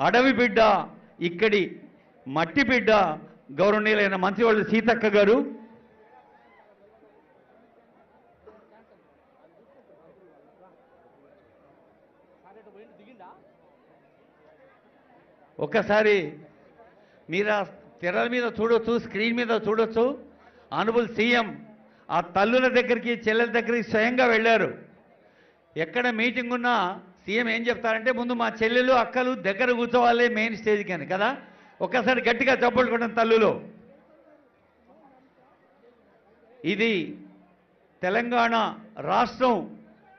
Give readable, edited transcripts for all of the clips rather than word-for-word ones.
అడవి బిడ్డ, ఇక్కడి మట్టి బిడ్డ గౌరవనీయులైన మంత్రివర్యులు సీతక్క గారు. ఒక్కసారి మీరు ఆ తెరల మీద చూడొచ్చు, స్క్రీన్ మీద చూడొచ్చు. ఆనరబుల్ సీఎం ఆ తల్లుల దగ్గరికి, చెల్లెల దగ్గరికి స్వయంగా వెళ్ళారు. ఎక్కడ మీటింగ్ ఉన్నా సీఎం ఏం చెప్తారంటే, ముందు మా చెల్లెలు అక్కలు దగ్గర కూర్చోవాలి మెయిన్ స్టేజ్కి అని కదా. ఒక్కసారి గట్టిగా చప్పట్లు కొట్టండి తల్లులు. ఇది తెలంగాణ రాష్ట్రం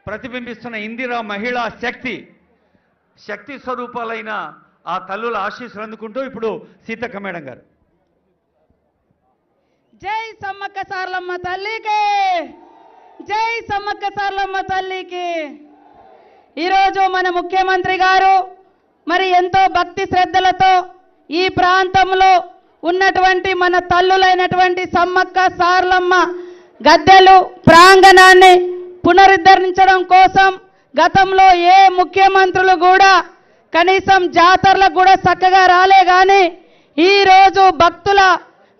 ప్రతిబింబిస్తున్న ఇందిరా మహిళా శక్తి స్వరూపాలైన ఆ తల్లుల ఆశీస్సులు అందుకుంటూ ఇప్పుడు సీతక్క మేడం గారు. జై సమ్మక్క సార్లమ్మ తల్లికి, జై సమ్మక్క సార్లమ్మ తల్లికి. ఈరోజు మన ముఖ్యమంత్రి గారు మరి ఎంతో భక్తి శ్రద్ధలతో ఈ ప్రాంతంలో ఉన్నటువంటి మన తల్లులైనటువంటి సమ్మక్క సార్లమ్మ గద్దెలు ప్రాంగణాన్ని పునరుద్ధరించడం కోసం గతంలో ఏ ముఖ్యమంత్రులు కూడా కనీసం జాతరలకు కూడా చక్కగా రాలే గాని ఈరోజు భక్తుల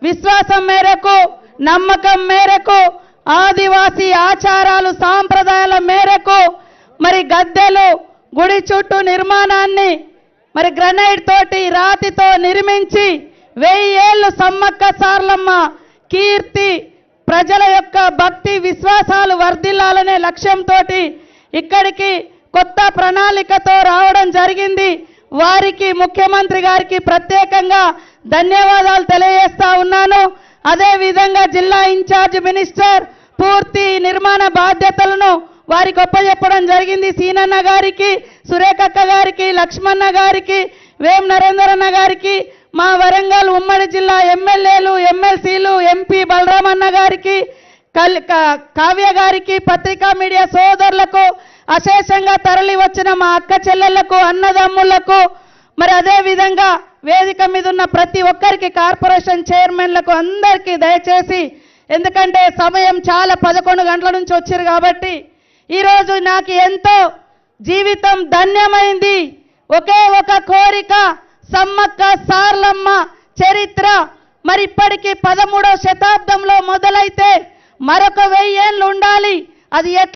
విశ్వాసం మేరకు, నమ్మకం మేరకు, ఆదివాసీ ఆచారాలు సాంప్రదాయాల మేరకు మరి గద్దెలు గుడి చుట్టూ నిర్మాణాన్ని మరి గ్రనైట్ తోటి రాతితో నిర్మించి 1000 ఏళ్ళు సమ్మక్క సార్లమ్మ కీర్తి, ప్రజల యొక్క భక్తి విశ్వాసాలు వర్ధిల్లాలనే లక్ష్యంతో ఇక్కడికి కొత్త ప్రణాళికతో రావడం జరిగింది. వారికి ముఖ్యమంత్రి గారికి ప్రత్యేకంగా ధన్యవాదాలు తెలియజేస్తా ఉన్నాను. అదే విధంగా జిల్లా ఇన్ఛార్జ్ మినిస్టర్ పూర్తి నిర్మాణ బాధ్యతలను వారికి ఒప్పజెప్పడం జరిగింది. సీనన్న గారికి, సురేఖక్క గారికి, లక్ష్మణ గారికి, వేం నరేందర్ అన్న గారికి, మా వరంగల్ ఉమ్మడి జిల్లా ఎమ్మెల్యేలు, ఎమ్మెల్సీలు, ఎంపీ బలరామన్న గారికి, కావ్య గారికి, పత్రికా మీడియా సోదరులకు, అశేషంగా తరలి వచ్చిన మా అక్క చెల్లెళ్లకు, అన్నదమ్ములకు, మరి అదే విధంగా వేదిక మీద ఉన్న ప్రతి ఒక్కరికి, కార్పొరేషన్ చైర్మన్లకు అందరికీ దయచేసి, ఎందుకంటే సమయం చాలా 11 గంటల నుంచి వచ్చారు కాబట్టి ఈరోజు నాకు ఎంతో జీవితం ధన్యమైంది. ఒకే ఒక కోరిక, సమ్మక్క సార్లమ్మ చరిత్ర మరి ఇప్పటికీ 13వ శతాబ్దంలో మొదలైతే మరొక 1000 ఏళ్ళు ఉండాలి. అది